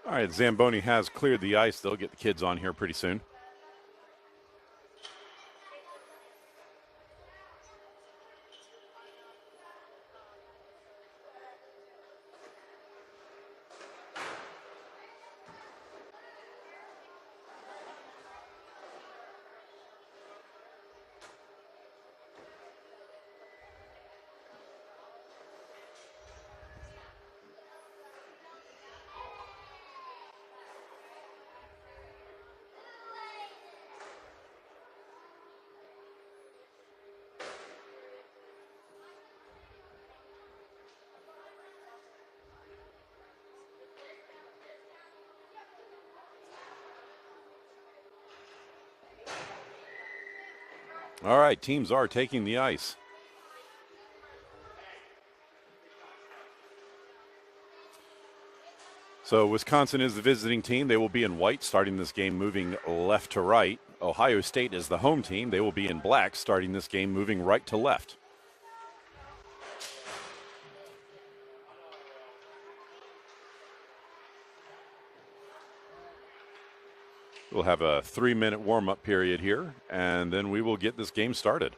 All right, Zamboni has cleared the ice. They'll get the kids on here pretty soon. All right, teams are taking the ice. So Wisconsin is the visiting team. They will be in white starting this game, moving left to right. Ohio State is the home team. They will be in black starting this game, moving right to left. We'll have a 3-minute warm-up period here, and then we will get this game started.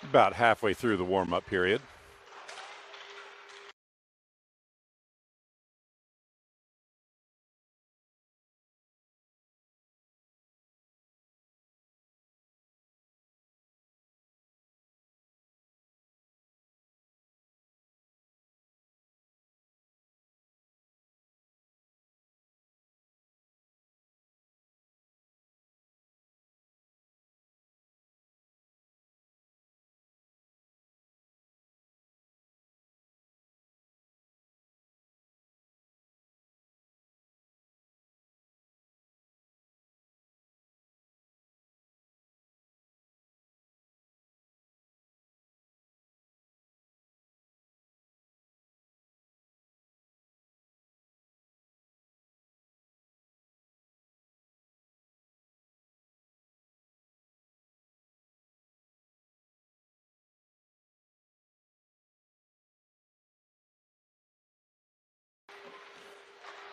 About halfway through the warm-up period.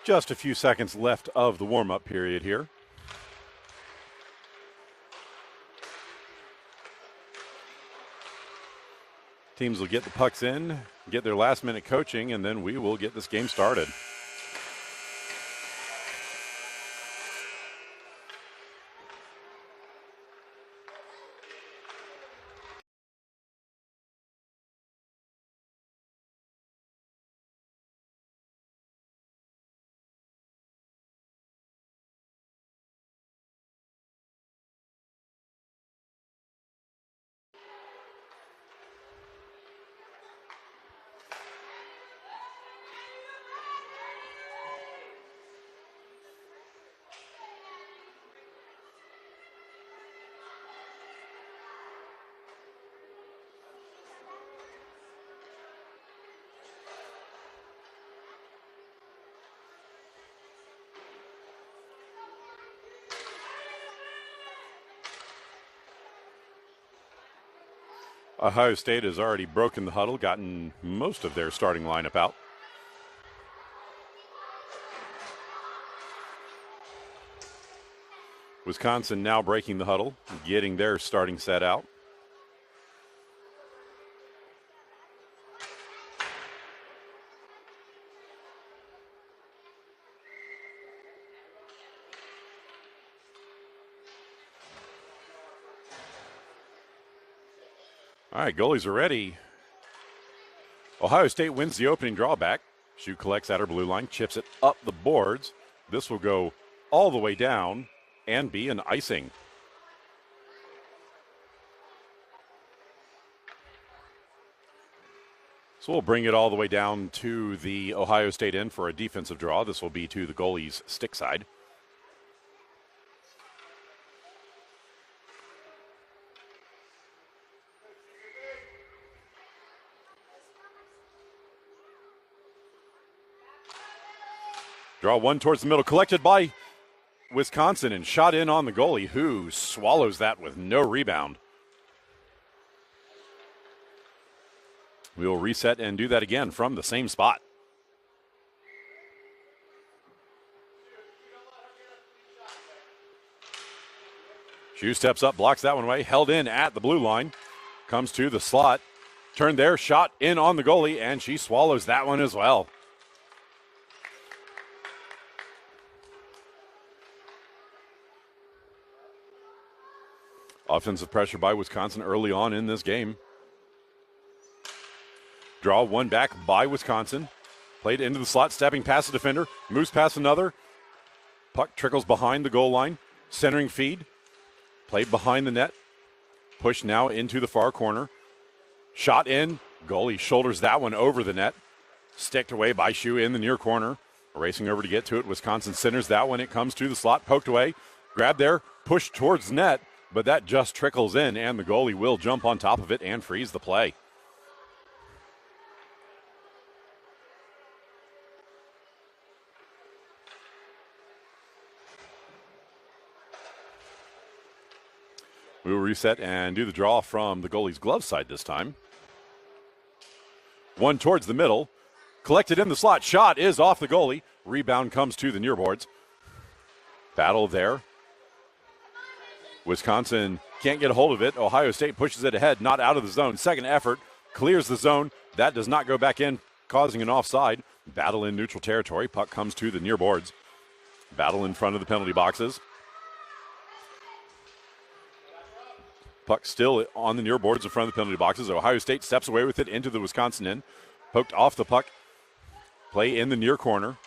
Just a few seconds left of the warm-up period here. Teams will get the pucks in, get their last-minute coaching, and then we will get this game started. Ohio State has already broken the huddle, gotten most of their starting lineup out. Wisconsin now breaking the huddle, getting their starting set out. All right, goalies are ready. Ohio State wins the opening drawback. Shu collects at her blue line, chips it up the boards. This will go all the way down and be an icing. So we'll bring it all the way down to the Ohio State end for a defensive draw. This will be to the goalie's stick side. Draw one towards the middle, collected by Wisconsin and shot in on the goalie, who swallows that with no rebound. We will reset and do that again from the same spot. Shu steps up, blocks that one away, held in at the blue line, comes to the slot, turned there, shot in on the goalie, and she swallows that one as well. Offensive pressure by Wisconsin early on in this game. Draw one back by Wisconsin. Played into the slot, stepping past the defender, moves past another. Puck trickles behind the goal line. Centering feed. Played behind the net. Pushed now into the far corner. Shot in. Goalie shoulders that one over the net. Sticked away by Shu in the near corner. Racing over to get to it. Wisconsin centers that one. It comes to the slot. Poked away. Grabbed there. Pushed towards net. But that just trickles in, and the goalie will jump on top of it and freeze the play. We will reset and do the draw from the goalie's glove side this time. One towards the middle. Collected in the slot. Shot is off the goalie. Rebound comes to the near boards. Battle there. Wisconsin can't get a hold of it. Ohio State pushes it ahead, not out of the zone. Second effort, clears the zone. That does not go back in, causing an offside. Battle in neutral territory. Puck comes to the near boards. Battle in front of the penalty boxes. Puck still on the near boards in front of the penalty boxes. Ohio State steps away with it into the Wisconsin end. Poked off the puck. Play in the near corner.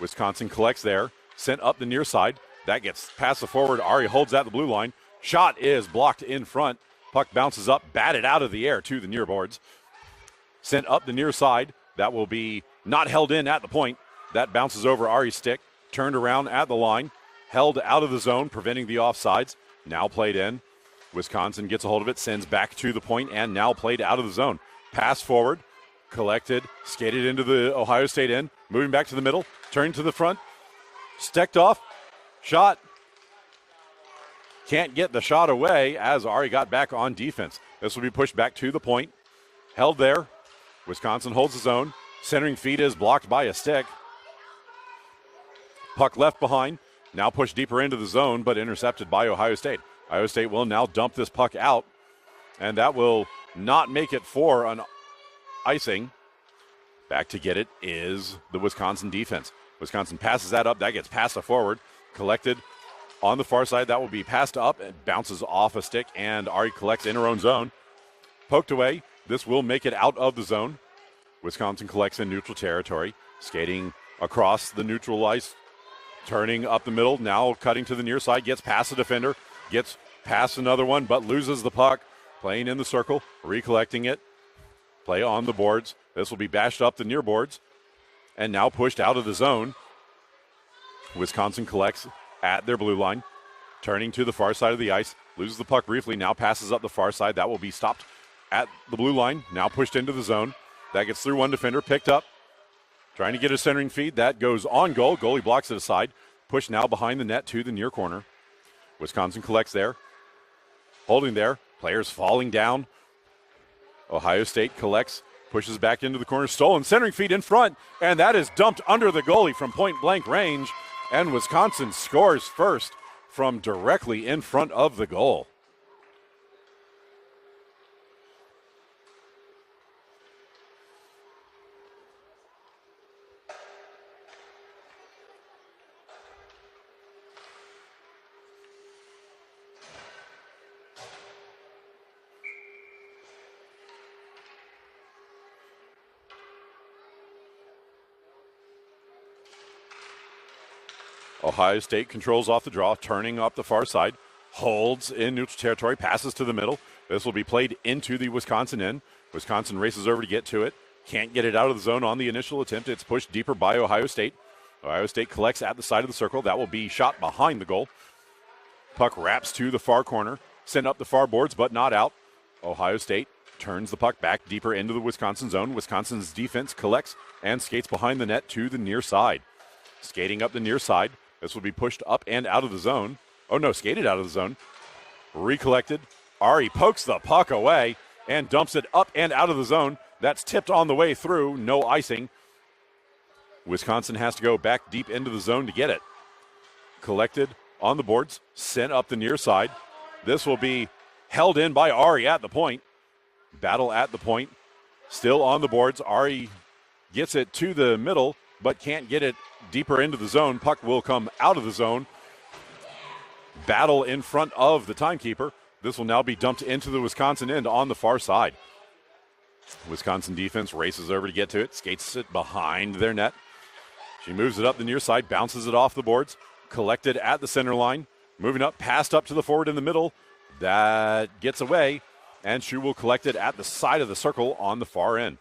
Wisconsin collects there. Sent up the near side. That gets past the forward. Ari holds at the blue line. Shot is blocked in front. Puck bounces up, batted out of the air to the near boards. Sent up the near side. That will be not held in at the point. That bounces over Ari's stick. Turned around at the line. Held out of the zone, preventing the offsides. Now played in. Wisconsin gets a hold of it, sends back to the point, and now played out of the zone. Pass forward. Collected. Skated into the Ohio State end. Moving back to the middle. Turned to the front. Stecked off. Shot. Can't get the shot away as Ari got back on defense. This will be pushed back to the point. Held there. Wisconsin holds the zone. Centering feed is blocked by a stick. Puck left behind. Now pushed deeper into the zone, but intercepted by Ohio State. Ohio State will now dump this puck out, and that will not make it for an icing. Back to get it is the Wisconsin defense. Wisconsin passes that up. That gets passed forward. Collected on the far side. That will be passed up. It bounces off a stick, and Ari collects in her own zone. Poked away. This will make it out of the zone. Wisconsin collects in neutral territory. Skating across the neutral ice. Turning up the middle. Now cutting to the near side. Gets past the defender. Gets past another one, but loses the puck. Playing in the circle. Recollecting it. Play on the boards. This will be bashed up the near boards. And now pushed out of the zone. Wisconsin collects at their blue line. Turning to the far side of the ice. Loses the puck briefly. Now passes up the far side. That will be stopped at the blue line. Now pushed into the zone. That gets through one defender. Picked up. Trying to get a centering feed. That goes on goal. Goalie blocks it aside. Pushed now behind the net to the near corner. Wisconsin collects there. Holding there. Players falling down. Ohio State collects. Pushes back into the corner. Stolen centering feed in front. And that is dumped under the goalie from point blank range. And Wisconsin scores first. from directly in front of the goal. Ohio State controls off the draw, turning up the far side, holds in neutral territory, passes to the middle. This will be played into the Wisconsin end. Wisconsin races over to get to it. Can't get it out of the zone on the initial attempt. It's pushed deeper by Ohio State. Ohio State collects at the side of the circle. That will be shot behind the goal. Puck wraps to the far corner, sent up the far boards, but not out. Ohio State turns the puck back deeper into the Wisconsin zone. Wisconsin's defense collects and skates behind the net to the near side. Skating up the near side. This will be pushed up and out of the zone. Oh, no, skated out of the zone. Recollected. Ari pokes the puck away and dumps it up and out of the zone. That's tipped on the way through. No icing. Wisconsin has to go back deep into the zone to get it. Collected on the boards. Sent up the near side. This will be held in by Ari at the point. Battle at the point. Still on the boards. Ari gets it to the middle, but can't get it deeper into the zone. Puck will come out of the zone. Battle in front of the timekeeper. This will now be dumped into the Wisconsin end on the far side. Wisconsin defense races over to get to it, skates it behind their net. She moves it up the near side, bounces it off the boards, collected at the center line, moving up, passed up to the forward in the middle. That gets away, and she will collect it at the side of the circle on the far end.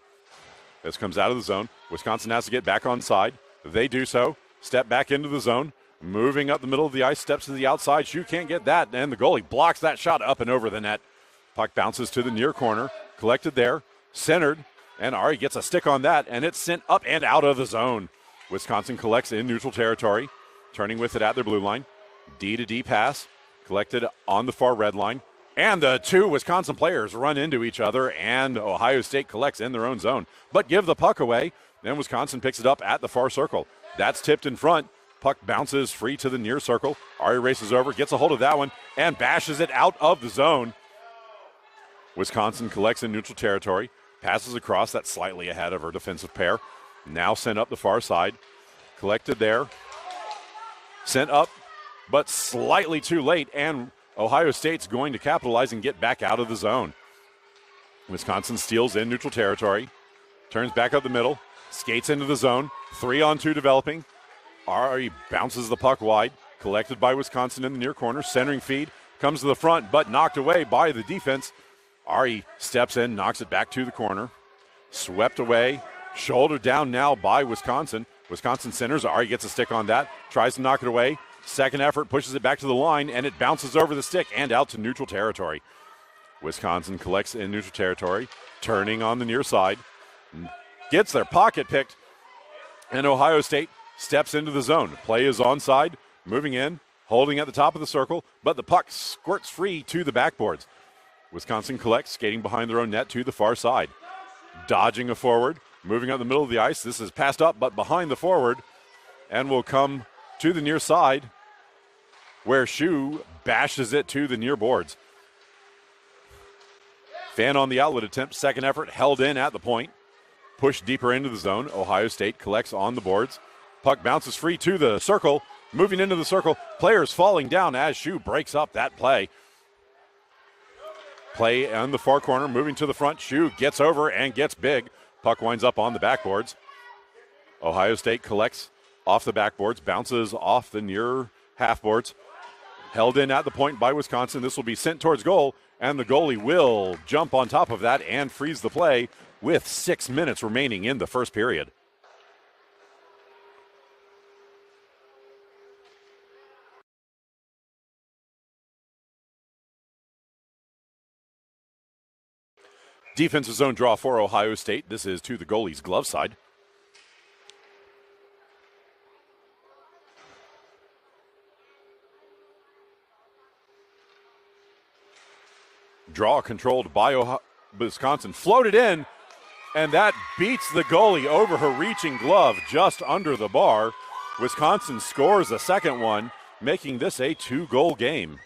This comes out of the zone. Wisconsin has to get back on side. They do so. Step back into the zone. Moving up the middle of the ice, steps to the outside. Shu can't get that, and the goalie blocks that shot up and over the net. Puck bounces to the near corner. Collected there. Centered. And Ari gets a stick on that, and it's sent up and out of the zone. Wisconsin collects in neutral territory. Turning with it at their blue line. D-to-D pass. Collected on the far red line. And the two Wisconsin players run into each other, and Ohio State collects in their own zone. But give the puck away. Then Wisconsin picks it up at the far circle. That's tipped in front. Puck bounces free to the near circle. Ari races over, gets a hold of that one, and bashes it out of the zone. Wisconsin collects in neutral territory. Passes across, that's slightly ahead of her defensive pair. Now sent up the far side. Collected there. Sent up, but slightly too late, and Ohio State's going to capitalize and get back out of the zone. Wisconsin steals in neutral territory. Turns back up the middle. Skates into the zone. 3-on-2 developing. Ari bounces the puck wide. Collected by Wisconsin in the near corner. Centering feed. Comes to the front, but knocked away by the defense. Ari steps in, knocks it back to the corner. Swept away. Shouldered down now by Wisconsin. Wisconsin centers. Ari gets a stick on that. Tries to knock it away. Second effort, pushes it back to the line, and it bounces over the stick and out to neutral territory. Wisconsin collects in neutral territory. Turning on the near side. Gets their pocket picked, and Ohio State steps into the zone. Play is onside, moving in, holding at the top of the circle, but the puck squirts free to the backboards. Wisconsin collects, skating behind their own net to the far side. Dodging a forward, moving up the middle of the ice. This is passed up, but behind the forward, and will come to the near side, where Shu bashes it to the near boards. Fan on the outlet attempt, second effort, held in at the point. Pushed deeper into the zone. Ohio State collects on the boards. Puck bounces free to the circle. Moving into the circle. Players falling down as Shu breaks up that play. Play on the far corner. Moving to the front. Shu gets over and gets big. Puck winds up on the backboards. Ohio State collects off the backboards. Bounces off the near half-boards. Held in at the point by Wisconsin. This will be sent towards goal. And the goalie will jump on top of that and freeze the play with 6 minutes remaining in the first period. Defensive zone draw for Ohio State. This is to the goalie's glove side. Draw controlled by Wisconsin. Floated in, and that beats the goalie over her reaching glove just under the bar. Wisconsin scores a second one. making this a 2-goal game.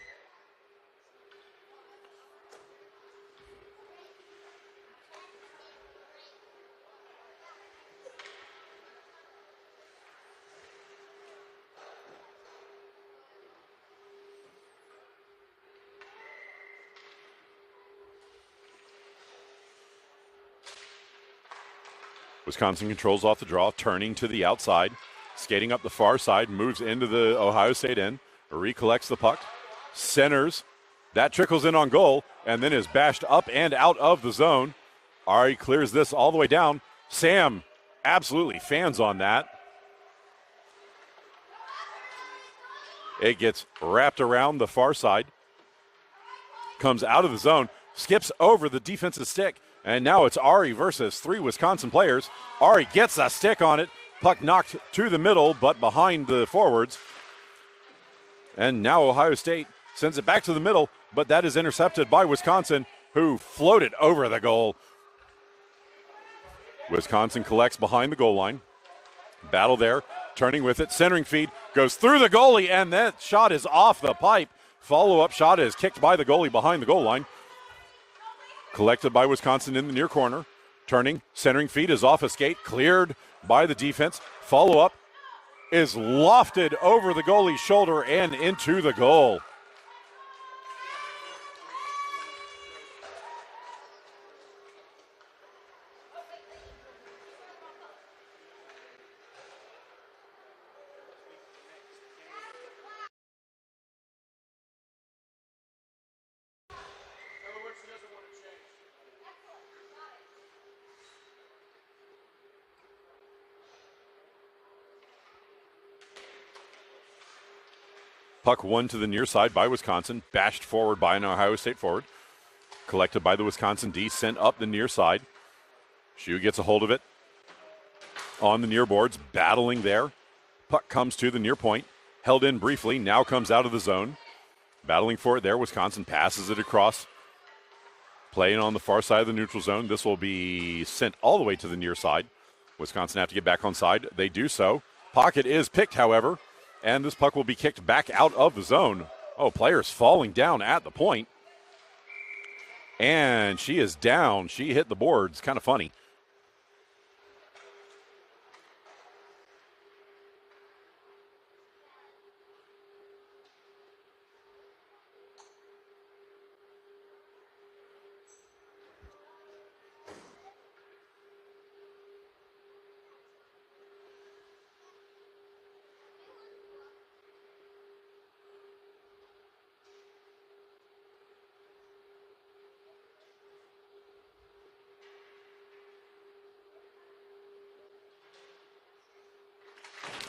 Wisconsin controls off the draw, turning to the outside, skating up the far side, moves into the Ohio State end, recollects the puck, centers, that trickles in on goal, and then is bashed up and out of the zone. Ari clears this all the way down. Sam absolutely fans on that. It gets wrapped around the far side, comes out of the zone, skips over the defensive stick, and now it's Ari versus 3 Wisconsin players. Ari gets a stick on it. Puck knocked to the middle, but behind the forwards. And now Ohio State sends it back to the middle, but that is intercepted by Wisconsin, who floated over the goal. Wisconsin collects behind the goal line. Battle there, turning with it, centering feed, goes through the goalie, and that shot is off the pipe. Follow-up shot is kicked by the goalie behind the goal line. Collected by Wisconsin in the near corner. Turning, centering feed is off a skate, cleared by the defense. Follow-up is lofted over the goalie's shoulder and into the goal. Puck won to the near side by Wisconsin, bashed forward by an Ohio State forward. Collected by the Wisconsin D, sent up the near side. Shu gets a hold of it on the near boards, battling there. Puck comes to the near point, held in briefly, now comes out of the zone. Battling for it there, Wisconsin passes it across. Playing on the far side of the neutral zone. This will be sent all the way to the near side. Wisconsin have to get back on side. They do so. Pocket is picked, however. And this puck will be kicked back out of the zone. Oh, players falling down at the point. And she is down. She hit the boards. Kind of funny.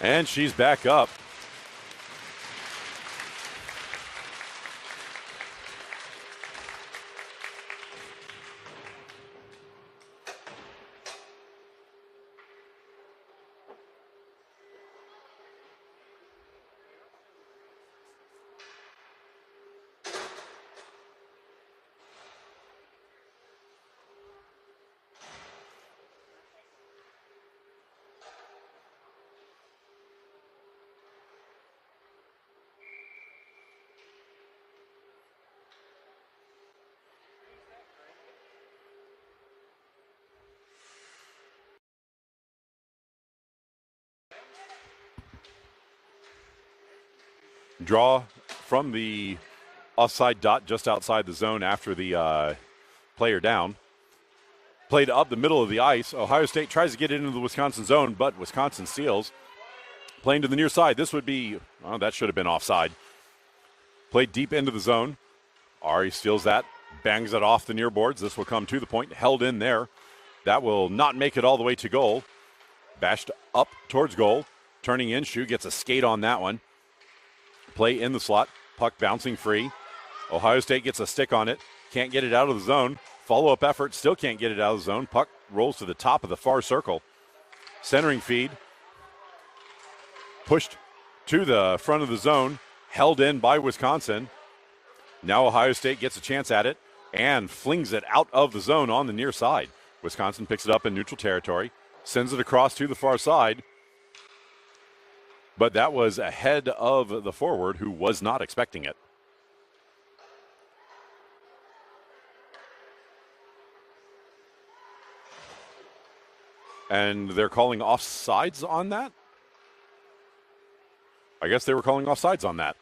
And she's back up. Draw from the offside dot just outside the zone after the player down. Played up the middle of the ice. Ohio State tries to get into the Wisconsin zone, but Wisconsin steals. Playing to the near side. This would be, that should have been offside. Played deep into the zone. Ari steals that, bangs it off the near boards. This will come to the point, held in there. That will not make it all the way to goal. Bashed up towards goal. Turning in, Shu gets a skate on that one. Play in the slot, puck bouncing free. Ohio State gets a stick on it, can't get it out of the zone. Follow-up effort, still can't get it out of the zone. Puck rolls to the top of the far circle. Centering feed, pushed to the front of the zone, held in by Wisconsin. Now Ohio State gets a chance at it and flings it out of the zone on the near side. Wisconsin picks it up in neutral territory, sends it across to the far side. but that was ahead of the forward who was not expecting it. And they're calling offsides on that? I guess they were calling offsides on that.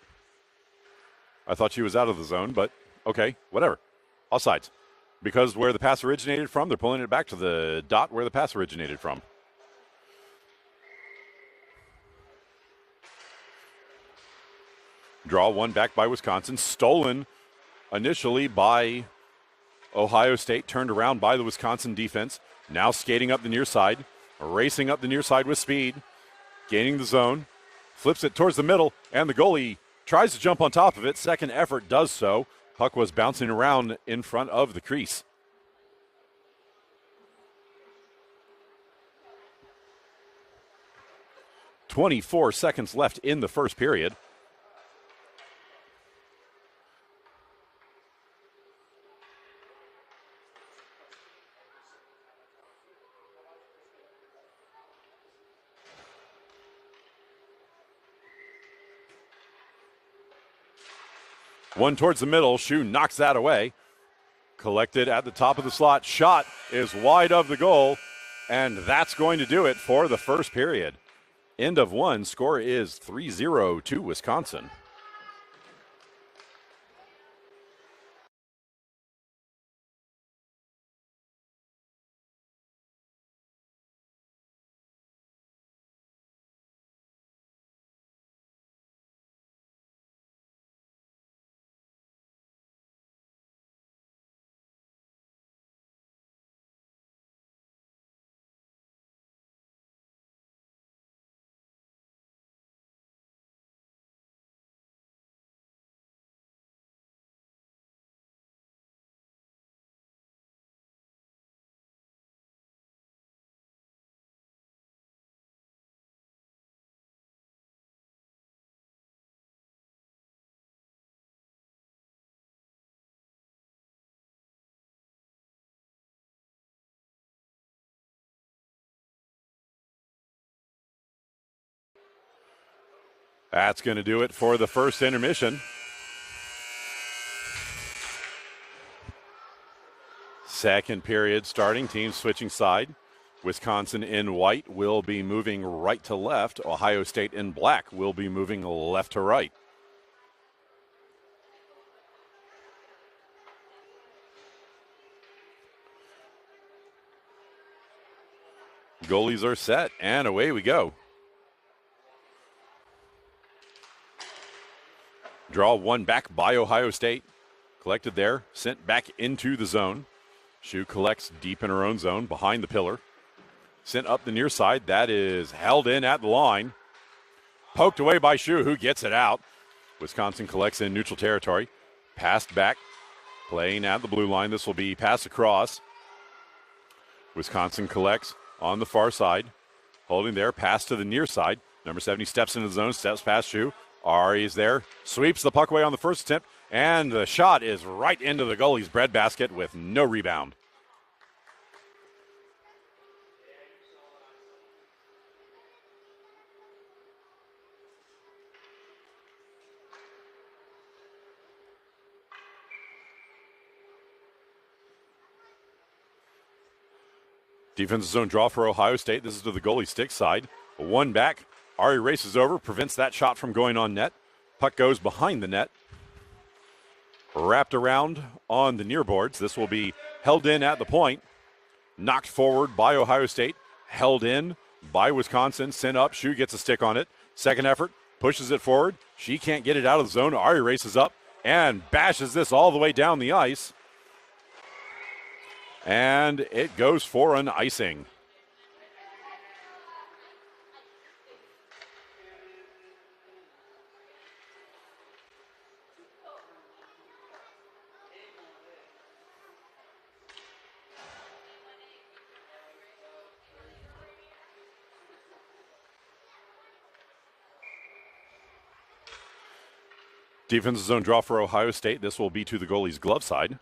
I thought she was out of the zone, but okay, whatever. Offsides. Because where the pass originated from, they're pulling it back to the dot where the pass originated from. Draw one back by Wisconsin. Stolen initially by Ohio State. Turned around by the Wisconsin defense. Now skating up the near side. Racing up the near side with speed. Gaining the zone. Flips it towards the middle. And the goalie tries to jump on top of it. Second effort does so. Puck was bouncing around in front of the crease. .24 seconds left in the first period. One towards the middle. Shu knocks that away. Collected at the top of the slot. Shot is wide of the goal. And that's going to do it for the first period. End of one. Score is 3-0 to Wisconsin. That's going to do it for the first intermission. Second period starting. Teams switching side. Wisconsin in white will be moving right to left. Ohio State in black will be moving left to right. Goalies are set, and away we go. Draw one back by Ohio State. Collected there, sent back into the zone. Shu collects deep in her own zone behind the pillar. Sent up the near side. That is held in at the line. Poked away by Shu, who gets it out. Wisconsin collects in neutral territory. Passed back, playing at the blue line. This will be pass across. Wisconsin collects on the far side. Holding there, pass to the near side. Number 70 steps into the zone, steps past Shu. Ari is there, sweeps the puck away on the first attempt, and the shot is right into the goalie's breadbasket with no rebound. Defensive zone draw for Ohio State. This is to the goalie stick side. One back. Ari races over, prevents that shot from going on net. Puck goes behind the net. Wrapped around on the near boards. This will be held in at the point. Knocked forward by Ohio State. Held in by Wisconsin. Sent up. Shu gets a stick on it. Second effort. Pushes it forward. She can't get it out of the zone. Ari races up and bashes this all the way down the ice. And it goes for an icing. Defensive zone draw for Ohio State. This will be to the goalie's glove side.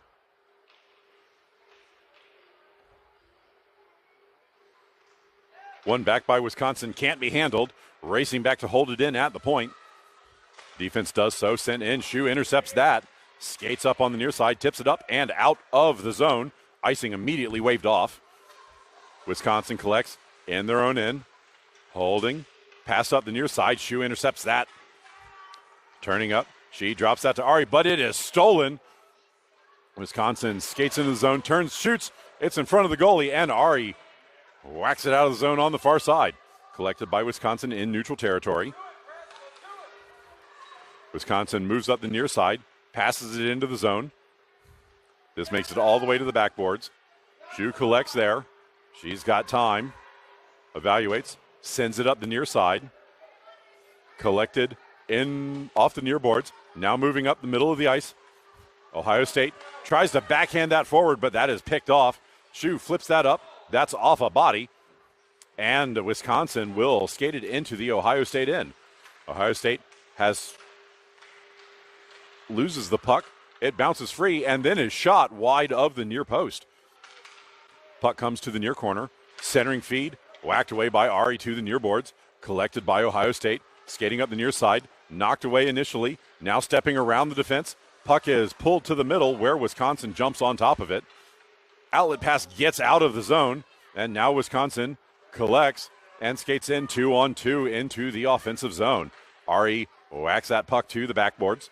One back by Wisconsin, can't be handled. Racing back to hold it in at the point. Defense does so, sent in. Shu intercepts that. Skates up on the near side, tips it up and out of the zone. Icing immediately waved off. Wisconsin collects in their own end. Holding. Pass up the near side. Shu intercepts that. Turning up. She drops that to Ari, but it is stolen. Wisconsin skates into the zone, turns, shoots. It's in front of the goalie, and Ari whacks it out of the zone on the far side. Collected by Wisconsin in neutral territory. Wisconsin moves up the near side, passes it into the zone. This makes it all the way to the backboards. Shu collects there. She's got time. Evaluates, sends it up the near side. Collected in off the near boards. Now moving up the middle of the ice. Ohio State tries to backhand that forward, but that is picked off. Shu flips that up. That's off a body. And Wisconsin will skate it into the Ohio State end. Ohio State loses the puck. It bounces free and then is shot wide of the near post. Puck comes to the near corner. Centering feed. Whacked away by Ari to the near boards. Collected by Ohio State. Skating up the near side. Knocked away initially. Now stepping around the defense. Puck is pulled to the middle where Wisconsin jumps on top of it. Outlet pass gets out of the zone. And now Wisconsin collects and skates in 2-on-2 into the offensive zone. Ari whacks that puck to the backboards.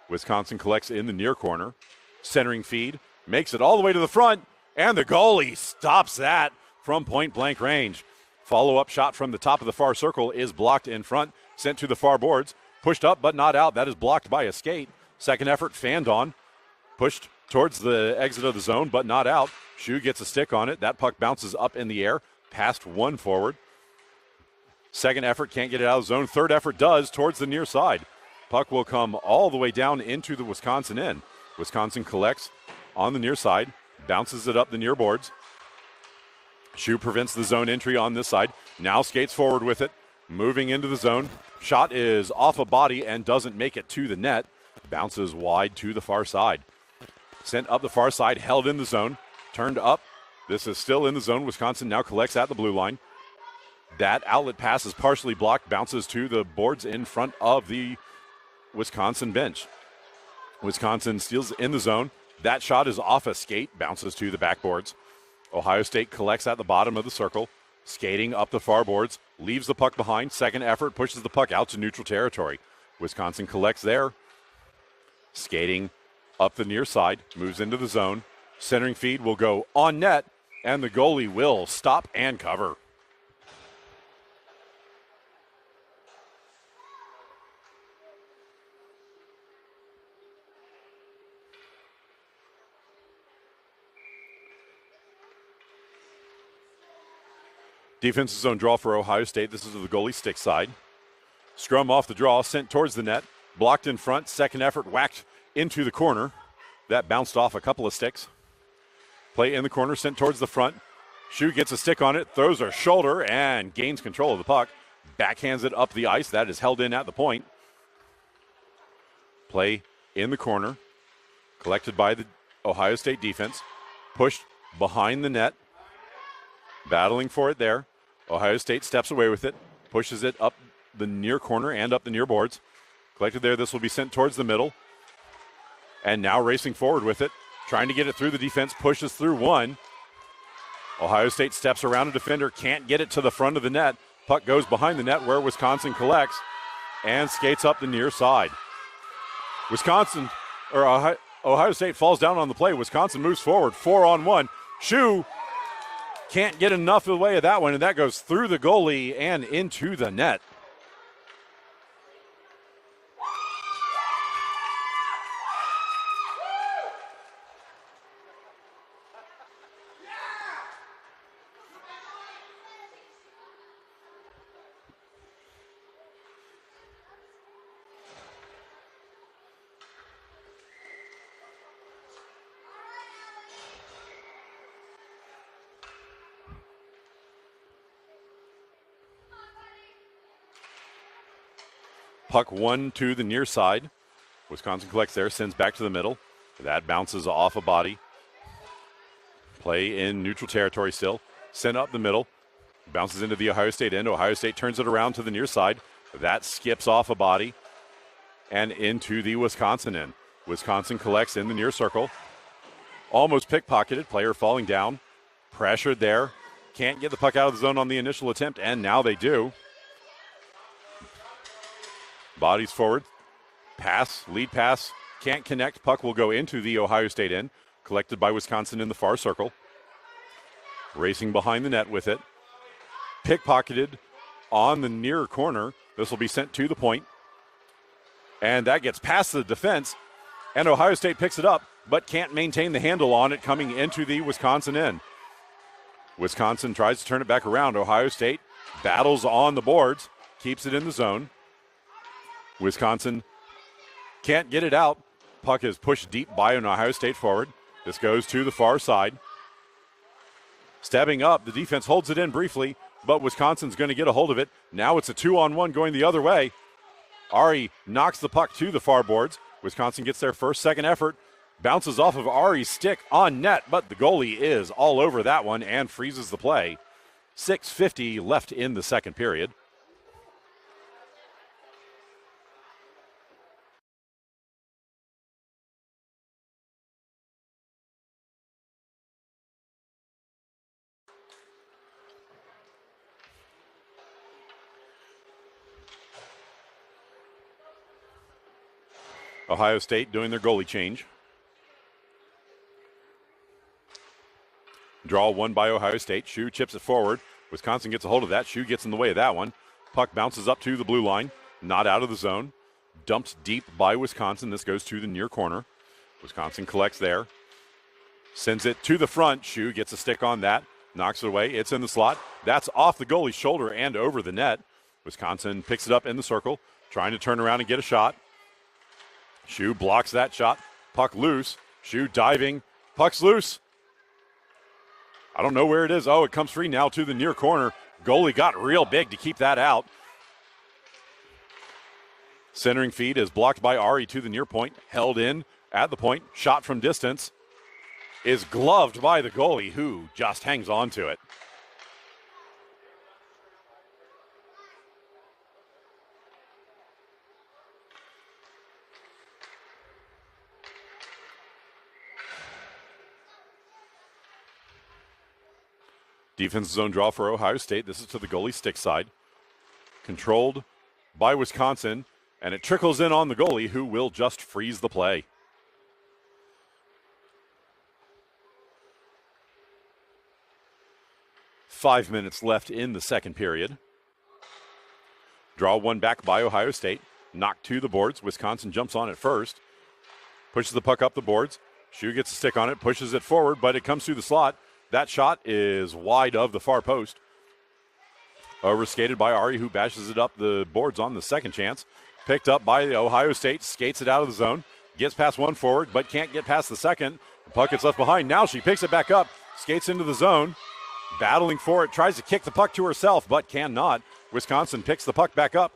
Wisconsin collects in the near corner. Centering feed. Makes it all the way to the front. And the goalie stops that from point blank range. Follow-up shot from the top of the far circle is blocked in front. Sent to the far boards. Pushed up but not out. That is blocked by a skate. Second effort fanned on. Pushed towards the exit of the zone but not out. Shu gets a stick on it. That puck bounces up in the air. Past one forward. Second effort can't get it out of the zone. Third effort does towards the near side. Puck will come all the way down into the Wisconsin end. Wisconsin collects on the near side. Bounces it up the near boards. Shu prevents the zone entry on this side. Now skates forward with it. Moving into the zone. Shot is off a body and doesn't make it to the net. Bounces wide to the far side. Sent up the far side, held in the zone. Turned up. This is still in the zone. Wisconsin now collects at the blue line. That outlet pass is partially blocked. Bounces to the boards in front of the Wisconsin bench. Wisconsin steals in the zone. That shot is off a skate. Bounces to the backboards. Ohio State collects at the bottom of the circle. Skating up the far boards. Leaves the puck behind. Second effort pushes the puck out to neutral territory. Wisconsin collects there. Skating up the near side. Moves into the zone. Centering feed will go on net. And the goalie will stop and cover. Defensive zone draw for Ohio State. This is the goalie stick side. Scrum off the draw, sent towards the net. Blocked in front. Second effort whacked into the corner. That bounced off a couple of sticks. Play in the corner, sent towards the front. Shu gets a stick on it, throws her shoulder, and gains control of the puck. Backhands it up the ice. That is held in at the point. Play in the corner. Collected by the Ohio State defense. Pushed behind the net. Battling for it there. Ohio State steps away with it. Pushes it up the near corner and up the near boards. Collected there. This will be sent towards the middle. And now racing forward with it. Trying to get it through the defense. Pushes through one. Ohio State steps around a defender. Can't get it to the front of the net. Puck goes behind the net where Wisconsin collects. And skates up the near side. Ohio State falls down on the play. Wisconsin moves forward. 4-on-1. Shu can't get enough of the way of that one, and that goes through the goalie and into the net. Puck one to the near side. Wisconsin collects there, sends back to the middle. That bounces off a body. Play in neutral territory still. Sent up the middle. Bounces into the Ohio State end. Ohio State turns it around to the near side. That skips off a body and into the Wisconsin end. Wisconsin collects in the near circle. Almost pickpocketed. Player falling down. Pressured there. Can't get the puck out of the zone on the initial attempt, and now they do. Bodies forward. Pass. Lead pass. Can't connect. Puck will go into the Ohio State end. Collected by Wisconsin in the far circle. Racing behind the net with it. Pickpocketed on the near corner. This will be sent to the point. And that gets past the defense. And Ohio State picks it up, but can't maintain the handle on it coming into the Wisconsin end. Wisconsin tries to turn it back around. Ohio State battles on the boards, keeps it in the zone. Wisconsin can't get it out. Puck is pushed deep by an Ohio State forward. This goes to the far side. Stepping up, the defense holds it in briefly, but Wisconsin's going to get a hold of it. Now it's a 2-on-1 going the other way. Ari knocks the puck to the far boards. Wisconsin gets their first, second effort. Bounces off of Ari's stick on net, but the goalie is all over that one and freezes the play. 6:50 left in the second period. Ohio State doing their goalie change. Draw one by Ohio State. Shu chips it forward. Wisconsin gets a hold of that. Shu gets in the way of that one. Puck bounces up to the blue line. Not out of the zone. Dumped deep by Wisconsin. This goes to the near corner. Wisconsin collects there. Sends it to the front. Shu gets a stick on that. Knocks it away. It's in the slot. That's off the goalie's shoulder and over the net. Wisconsin picks it up in the circle. Trying to turn around and get a shot. Shu blocks that shot. Puck loose. Shu diving. Puck's loose. I don't know where it is. Oh, it comes free now to the near corner. Goalie got real big to keep that out. Centering feed is blocked by Ari to the near point. Held in at the point. Shot from distance is gloved by the goalie, who just hangs on to it. Defensive zone draw for Ohio State. This is to the goalie stick side. Controlled by Wisconsin, and it trickles in on the goalie, who will just freeze the play. Five minutes left in the second period. Draw one back by Ohio State. Knocked to the boards. Wisconsin jumps on it first. Pushes the puck up the boards. Shu gets a stick on it, pushes it forward, but it comes through the slot. That shot is wide of the far post. Overskated by Ari, who bashes it up the boards on the second chance. Picked up by the Ohio State, skates it out of the zone. Gets past one forward, but can't get past the second. The puck gets left behind. Now she picks it back up, skates into the zone. Battling for it, tries to kick the puck to herself, but cannot. Wisconsin picks the puck back up.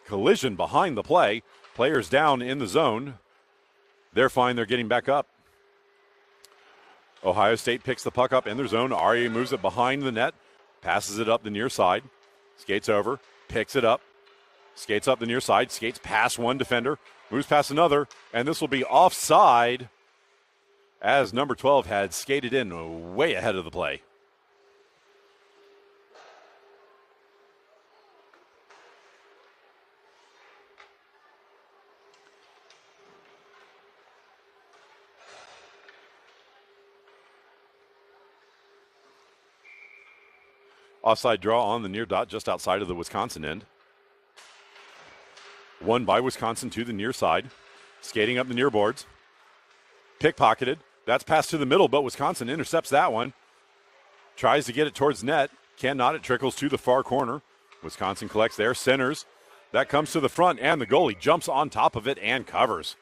Collision behind the play. Players down in the zone. They're fine, they're getting back up. Ohio State picks the puck up in their zone. Ari moves it behind the net, passes it up the near side, skates over, picks it up, skates up the near side, skates past one defender, moves past another, and this will be offside as number 12 had skated in way ahead of the play. Offside draw on the near dot just outside of the Wisconsin end. One by Wisconsin to the near side. Skating up the near boards. Pickpocketed. That's passed to the middle, but Wisconsin intercepts that one. Tries to get it towards net. Cannot. It trickles to the far corner. Wisconsin collects there. Centers. That comes to the front, and the goalie jumps on top of it and covers.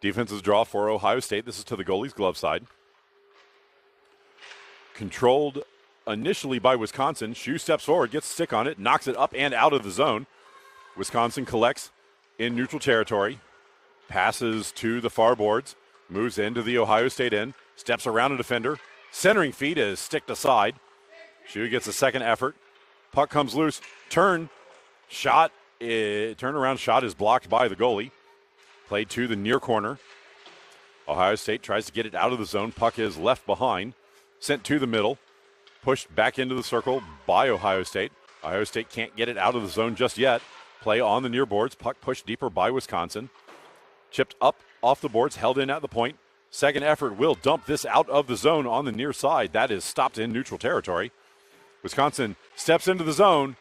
Defensive draw for Ohio State. This is to the goalie's glove side. Controlled initially by Wisconsin. Shu steps forward, gets a stick on it, knocks it up and out of the zone. Wisconsin collects in neutral territory, passes to the far boards, moves into the Ohio State end, steps around a defender. Centering feed is sticked aside. Shu gets a second effort. Puck comes loose. Turnaround shot is blocked by the goalie. Played to the near corner. Ohio State tries to get it out of the zone. Puck is left behind. Sent to the middle. Pushed back into the circle by Ohio State. Ohio State can't get it out of the zone just yet. Play on the near boards. Puck pushed deeper by Wisconsin. Chipped up off the boards, held in at the point. Second effort will dump this out of the zone on the near side. That is stopped in neutral territory. Wisconsin steps into the zone,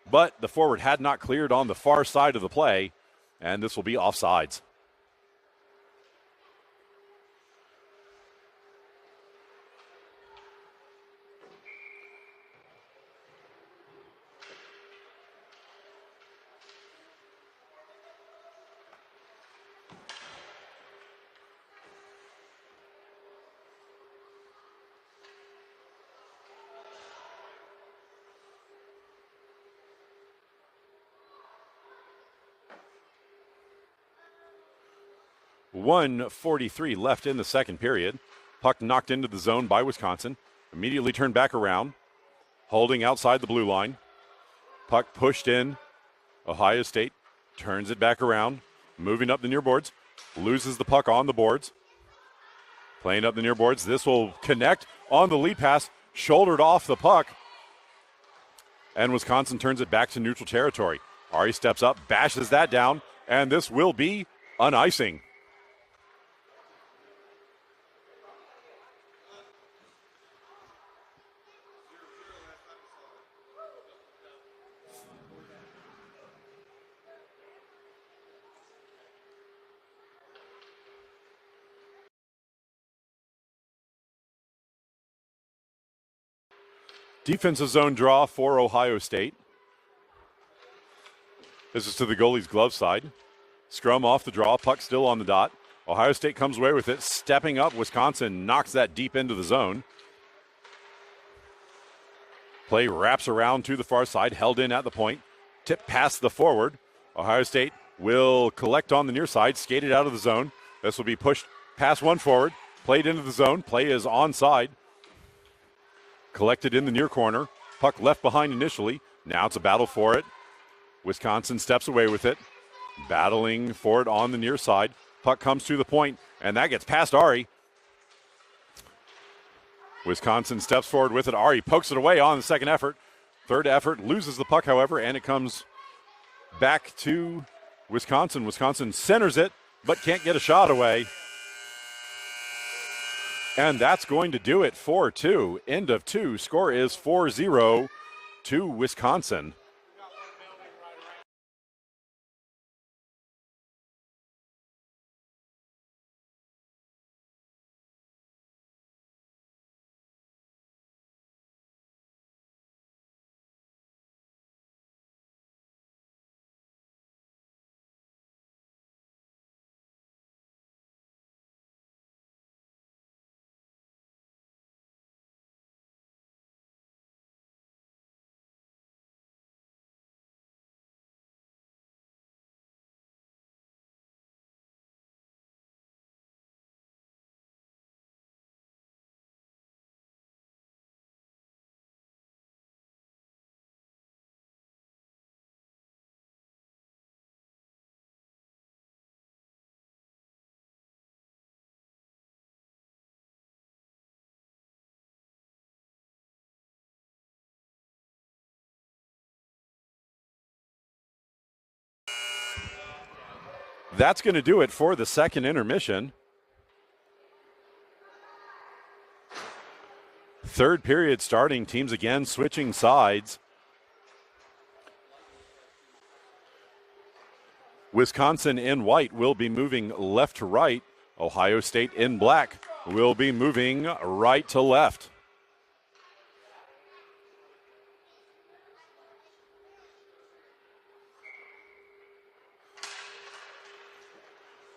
but the forward had not cleared on the far side of the play, and this will be offsides. .143 left in the second period. Puck knocked into the zone by Wisconsin. Immediately turned back around. Holding outside the blue line. Puck pushed in. Ohio State turns it back around. Moving up the near boards. Loses the puck on the boards. Playing up the near boards. This will connect on the lead pass. Shouldered off the puck. And Wisconsin turns it back to neutral territory. Ari steps up, bashes that down, and this will be an icing. Defensive zone draw for Ohio State. This is to the goalie's glove side. Scrum off the draw, puck still on the dot. Ohio State comes away with it, stepping up. Wisconsin knocks that deep into the zone. Play wraps around to the far side, held in at the point. Tip past the forward. Ohio State will collect on the near side, skated out of the zone. This will be pushed past one forward, played into the zone. Play is onside. Collected in the near corner. Puck left behind initially. Now it's a battle for it. Wisconsin steps away with it. Battling for it on the near side. Puck comes to the point, and that gets past Ari. Wisconsin steps forward with it. Ari pokes it away on the second effort. Third effort loses the puck, however, and it comes back to Wisconsin. Wisconsin centers it, but can't get a shot away. And that's going to do it for two. End of two. Score is 4-0 to Wisconsin. That's going to do it for the second intermission. Third period starting, teams again switching sides. Wisconsin in white will be moving left to right. Ohio State in black will be moving right to left.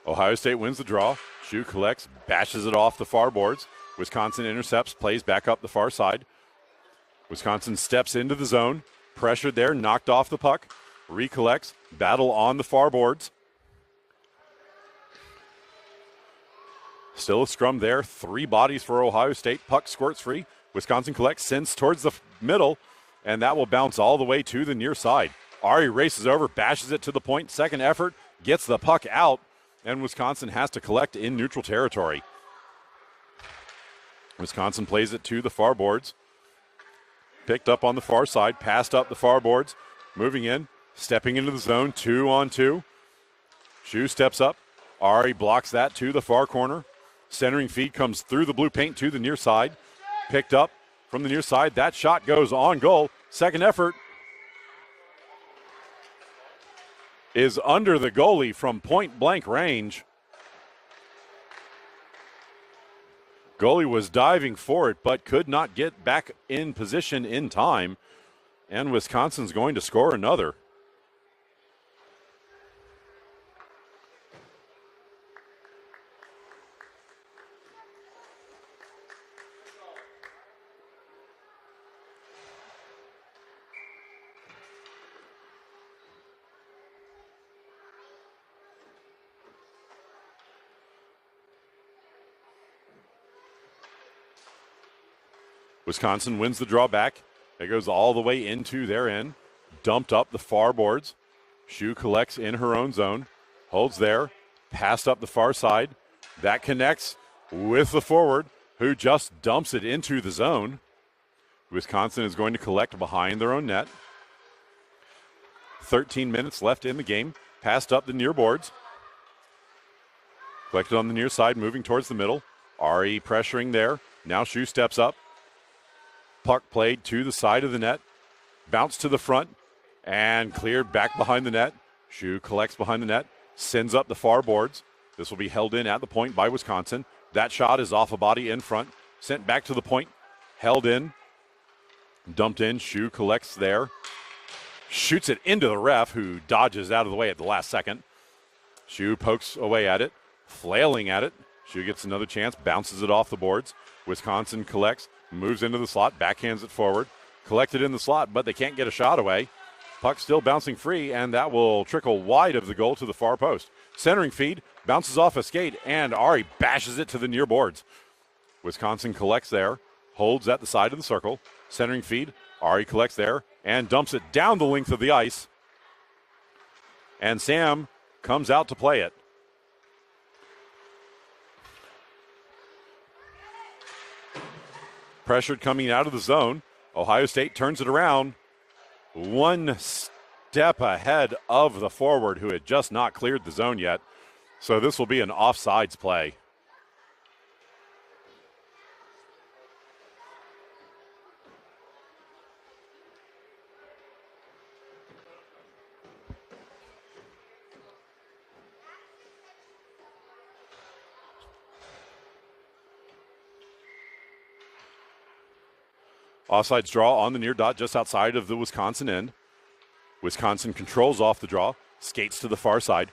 Ohio State wins the draw. Shu collects, bashes it off the far boards. Wisconsin intercepts, plays back up the far side. Wisconsin steps into the zone, pressured there, knocked off the puck, recollects, battle on the far boards. Still a scrum there, 3 bodies for Ohio State. Puck squirts free. Wisconsin collects, sends towards the middle, and that will bounce all the way to the near side. Ari races over, bashes it to the point. Second effort, gets the puck out, and Wisconsin has to collect in neutral territory. Wisconsin plays it to the far boards. Picked up on the far side, passed up the far boards, moving in, stepping into the zone, 2-on-2. Shu steps up. Ari blocks that to the far corner. Centering feed comes through the blue paint to the near side. Picked up from the near side. That shot goes on goal. Second effort is under the goalie from point blank range. Goalie was diving for it, but could not get back in position in time. And Wisconsin's going to score another. Wisconsin wins the draw back. It goes all the way into their end. Dumped up the far boards. Shu collects in her own zone. Holds there. Passed up the far side. That connects with the forward, who just dumps it into the zone. Wisconsin is going to collect behind their own net. 13 minutes left in the game. Passed up the near boards. Collected on the near side, moving towards the middle. Ari pressuring there. Now Shu steps up. Puck played to the side of the net, bounced to the front, and cleared back behind the net. Shu collects behind the net, sends up the far boards. This will be held in at the point by Wisconsin. That shot is off a body in front, sent back to the point, held in, dumped in. Shu collects there, shoots it into the ref, who dodges out of the way at the last second. Shu pokes away at it, flailing at it. Shu gets another chance, bounces it off the boards. Wisconsin collects, moves into the slot, backhands it forward. Collected in the slot, but they can't get a shot away. Puck still bouncing free, and that will trickle wide of the goal to the far post. Centering feed, bounces off a skate, and Ari bashes it to the near boards. Wisconsin collects there, holds at the side of the circle. Centering feed, Ari collects there, and dumps it down the length of the ice. And Sam comes out to play it. Pressured coming out of the zone. Ohio State turns it around. One step ahead of the forward, who had just not cleared the zone yet. So this will be an offsides play. Offsides draw on the near dot just outside of the Wisconsin end. Wisconsin controls off the draw, skates to the far side.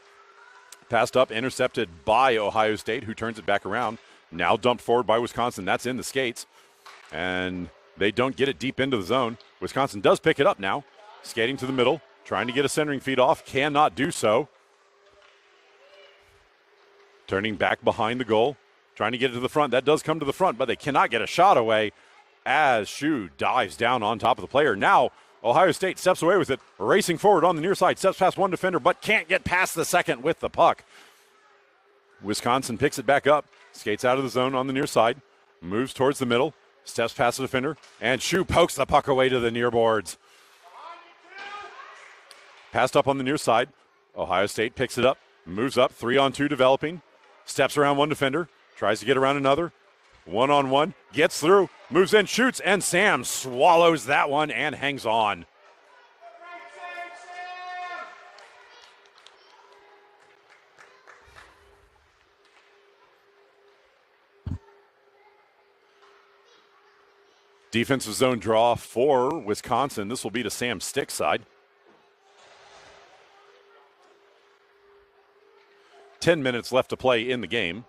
Passed up, intercepted by Ohio State, who turns it back around. Now dumped forward by Wisconsin. That's in the skates. And they don't get it deep into the zone. Wisconsin does pick it up now. Skating to the middle, trying to get a centering feed off. Cannot do so. Turning back behind the goal, trying to get it to the front. That does come to the front, but they cannot get a shot away as Shu dives down on top of the player. Now Ohio State steps away with it, racing forward on the near side, steps past one defender, but can't get past the second with the puck. Wisconsin picks it back up, skates out of the zone on the near side, moves towards the middle, steps past the defender, and Shu pokes the puck away to the near boards. Passed up on the near side. Ohio State picks it up, moves up, 3-on-2 developing, steps around one defender, tries to get around another. 1-on-1, gets through, moves in, shoots, and Sam swallows that one and hangs on. Defensive zone draw for Wisconsin. This will be to Sam Stick's side. 10 minutes left to play in the game.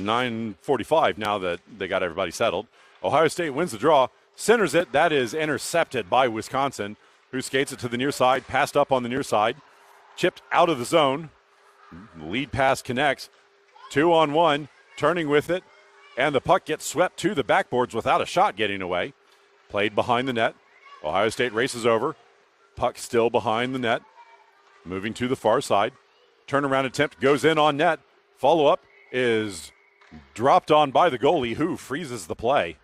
9:45 now that they got everybody settled. Ohio State wins the draw, centers it. That is intercepted by Wisconsin, who skates it to the near side, passed up on the near side, chipped out of the zone. Lead pass connects. 2-on-1, turning with it, and the puck gets swept to the backboards without a shot getting away. Played behind the net. Ohio State races over. Puck still behind the net. Moving to the far side. Turnaround attempt goes in on net. Follow-up is dropped on by the goalie, who freezes the play.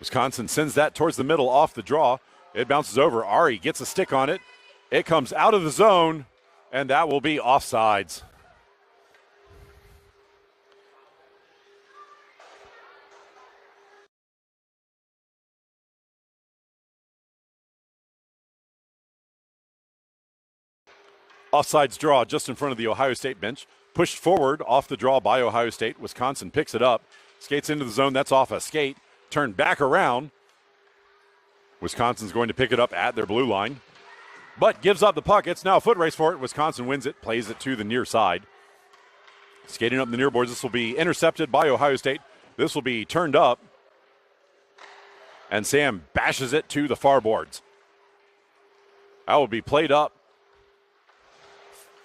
Wisconsin sends that towards the middle off the draw. It bounces over. Ari gets a stick on it. It comes out of the zone, and that will be offsides. Offsides draw just in front of the Ohio State bench. Pushed forward off the draw by Ohio State. Wisconsin picks it up. Skates into the zone. That's off a skate. Turned back around. Wisconsin's going to pick it up at their blue line, but gives up the puck. It's now a foot race for it. Wisconsin wins it, plays it to the near side. Skating up the near boards. This will be intercepted by Ohio State. This will be turned up, and Sam bashes it to the far boards. That will be played up.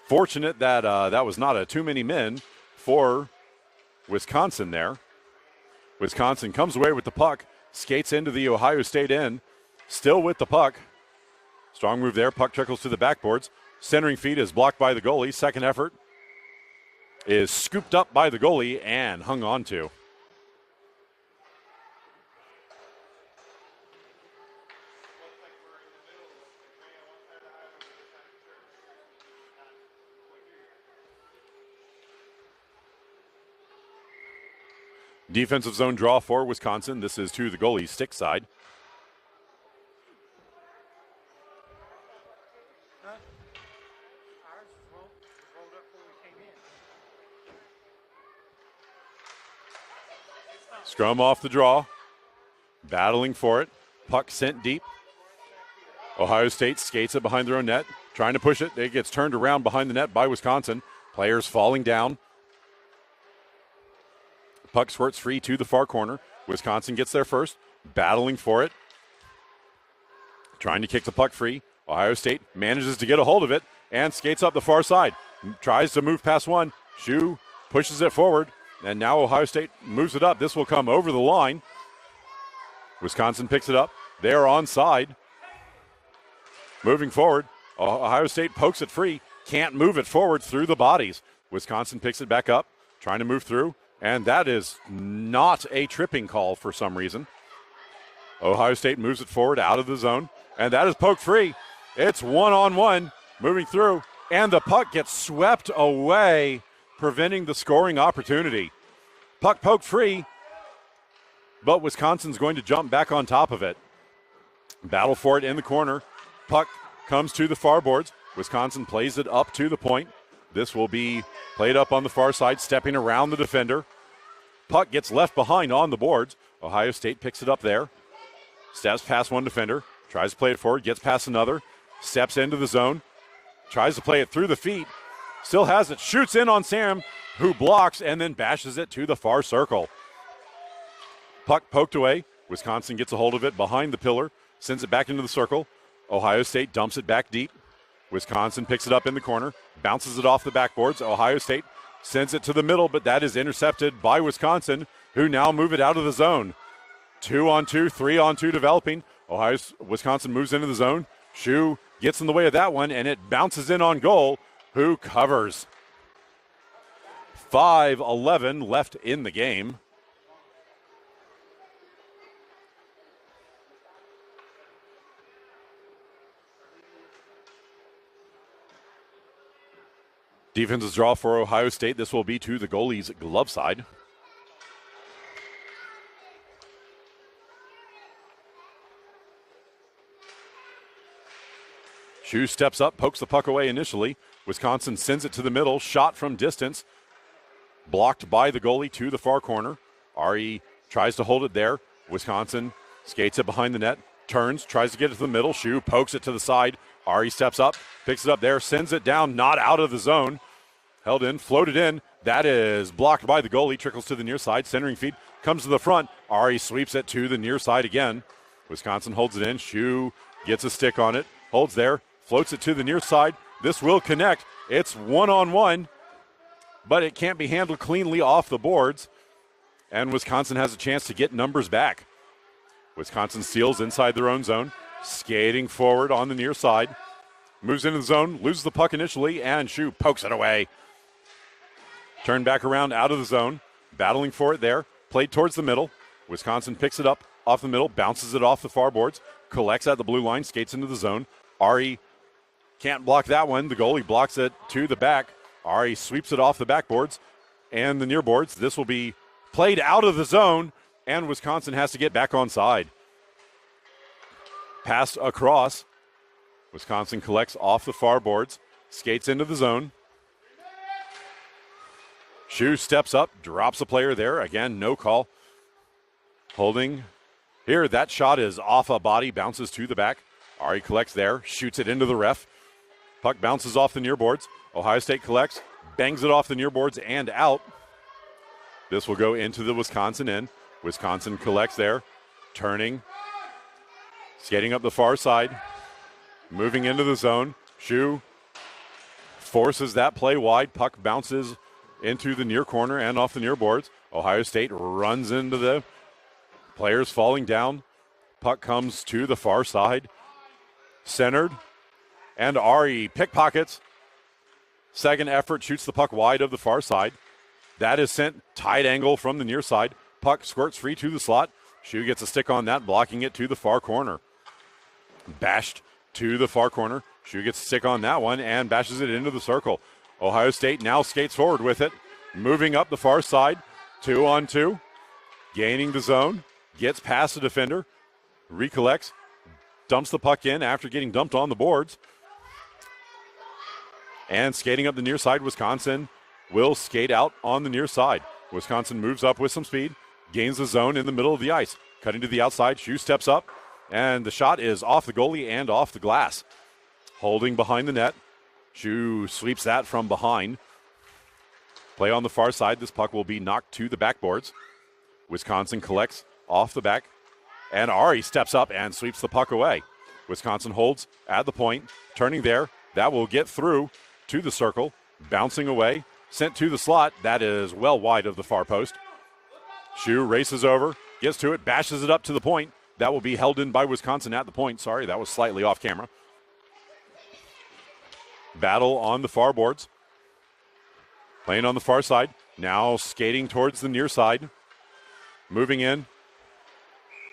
Fortunate that that was not a too many men for Wisconsin there. Wisconsin comes away with the puck, skates into the Ohio State end, still with the puck. Strong move there. Puck trickles to the backboards. Centering feed is blocked by the goalie. Second effort is scooped up by the goalie and hung on to. Defensive zone draw for Wisconsin. This is to the goalie's stick side. Scrum off the draw. Battling for it. Puck sent deep. Ohio State skates it behind their own net. Trying to push it. It gets turned around behind the net by Wisconsin. Players falling down. Puck squirts free to the far corner. Wisconsin gets there first. Battling for it. Trying to kick the puck free. Ohio State manages to get a hold of it and skates up the far side. Tries to move past one. Shu pushes it forward. And now Ohio State moves it up. This will come over the line. Wisconsin picks it up. They're onside. Moving forward. Ohio State pokes it free. Can't move it forward through the bodies. Wisconsin picks it back up. Trying to move through. And that is not a tripping call for some reason. Ohio State moves it forward out of the zone. And that is poked free. It's 1-on-1 moving through. And the puck gets swept away, preventing the scoring opportunity. Puck poked free, but Wisconsin's going to jump back on top of it. Battle for it in the corner. Puck comes to the far boards. Wisconsin plays it up to the point. This will be played up on the far side, stepping around the defender. Puck gets left behind on the boards. Ohio State picks it up there. Steps past one defender. Tries to play it forward, gets past another. Steps into the zone. Tries to play it through the feet. Still has it. Shoots in on Sam, who blocks and then bashes it to the far circle. Puck poked away. Wisconsin gets a hold of it behind the pillar. Sends it back into the circle. Ohio State dumps it back deep. Wisconsin picks it up in the corner. Bounces it off the backboards. Ohio State sends it to the middle, but that is intercepted by Wisconsin, who now move it out of the zone. 2-on-2, 3-on-2 developing. Wisconsin moves into the zone. Shu gets in the way of that one, and it bounces in on goal, who covers. 5:11 left in the game. Defensive draw for Ohio State. This will be to the goalie's glove side. Shu steps up, pokes the puck away initially. Wisconsin sends it to the middle, shot from distance. Blocked by the goalie to the far corner. Ari tries to hold it there. Wisconsin skates it behind the net, turns, tries to get it to the middle. Shu pokes it to the side. Ari steps up, picks it up there, sends it down, not out of the zone. Held in, floated in. That is blocked by the goalie, trickles to the near side. Centering feed comes to the front. Ari sweeps it to the near side again. Wisconsin holds it in. Shu gets a stick on it, holds there, floats it to the near side. This will connect. It's one-on-one, but it can't be handled cleanly off the boards. And Wisconsin has a chance to get numbers back. Wisconsin steals inside their own zone, skating forward on the near side. Moves into the zone, loses the puck initially, and Shu pokes it away. Turned back around out of the zone, battling for it there, played towards the middle. Wisconsin picks it up off the middle, bounces it off the far boards, collects at the blue line, skates into the zone. Ari can't block that one. The goalie blocks it to the back. Ari sweeps it off the backboards and the near boards. This will be played out of the zone, and Wisconsin has to get back on side. Pass across. Wisconsin collects off the far boards, skates into the zone. Shu steps up, drops a player there. Again, no call. Holding here. That shot is off a body, bounces to the back. Ari collects there, shoots it into the ref. Puck bounces off the near boards. Ohio State collects, bangs it off the near boards and out. This will go into the Wisconsin end. Wisconsin collects there, turning, skating up the far side, moving into the zone. Shu forces that play wide. Puck bounces into the near corner and off the near boards. Ohio State runs into the players falling down. Puck comes to the far side, centered, and Ari pickpockets. Second effort, shoots the puck wide of the far side. That is sent tight angle from the near side. Puck squirts free to the slot. Shu gets a stick on that, blocking it to the far corner. Bashed to the far corner. Shu gets a stick on that one and bashes it into the circle. Ohio State now skates forward with it, moving up the far side, 2-on-2, gaining the zone, gets past the defender, recollects, dumps the puck in after getting dumped on the boards. And skating up the near side, Wisconsin will skate out on the near side. Wisconsin moves up with some speed, gains the zone in the middle of the ice. Cutting to the outside, Shu steps up, and the shot is off the goalie and off the glass. Holding behind the net. Shu sweeps that from behind. Play on the far side. This puck will be knocked to the backboards. Wisconsin collects off the back, and Ari steps up and sweeps the puck away. Wisconsin holds at the point, turning there. That will get through to the circle, bouncing away, sent to the slot. That is well wide of the far post. Shu races over, gets to it, bashes it up to the point. That will be held in by Wisconsin at the point. Sorry, that was slightly off camera. Battle on the far boards. Playing on the far side. Now skating towards the near side. Moving in.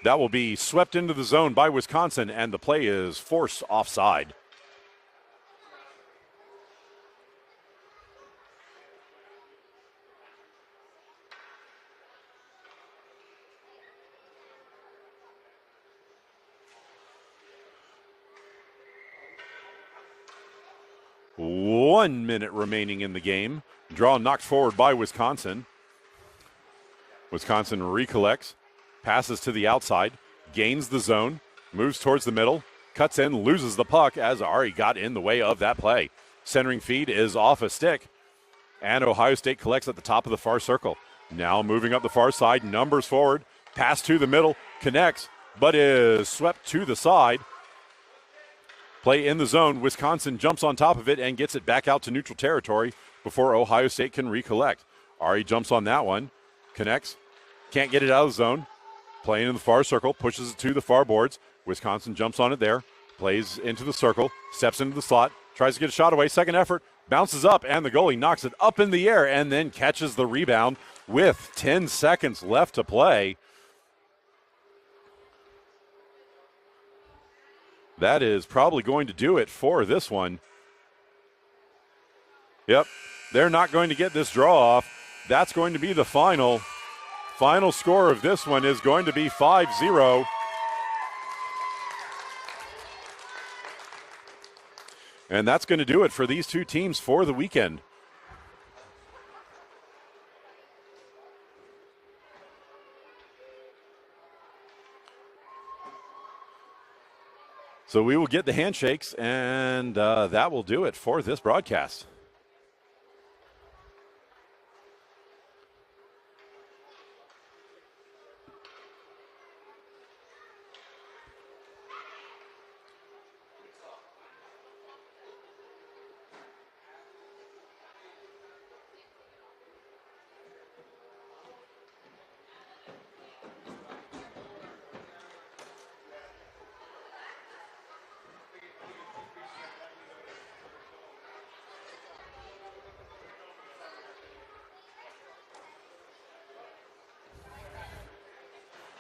That will be swept into the zone by Wisconsin, and the play is forced offside. .1 minute remaining in the game. Draw knocked forward by Wisconsin. Wisconsin recollects, passes to the outside, gains the zone, moves towards the middle, cuts in, loses the puck as Ari got in the way of that play. Centering feed is off a stick, and Ohio State collects at the top of the far circle. Now moving up the far side, numbers forward, pass to the middle, connects, but is swept to the side. Play in the zone. Wisconsin jumps on top of it and gets it back out to neutral territory before Ohio State can recollect. Ari jumps on that one, connects, can't get it out of the zone. Playing in the far circle, pushes it to the far boards. Wisconsin jumps on it there, plays into the circle, steps into the slot, tries to get a shot away. Second effort, bounces up, and the goalie knocks it up in the air and then catches the rebound with 10 seconds left to play. That is probably going to do it for this one. Yep, they're not going to get this draw off. That's going to be the final. Final score of this one is going to be 5-0. And that's going to do it for these two teams for the weekend. So we will get the handshakes, and that will do it for this broadcast.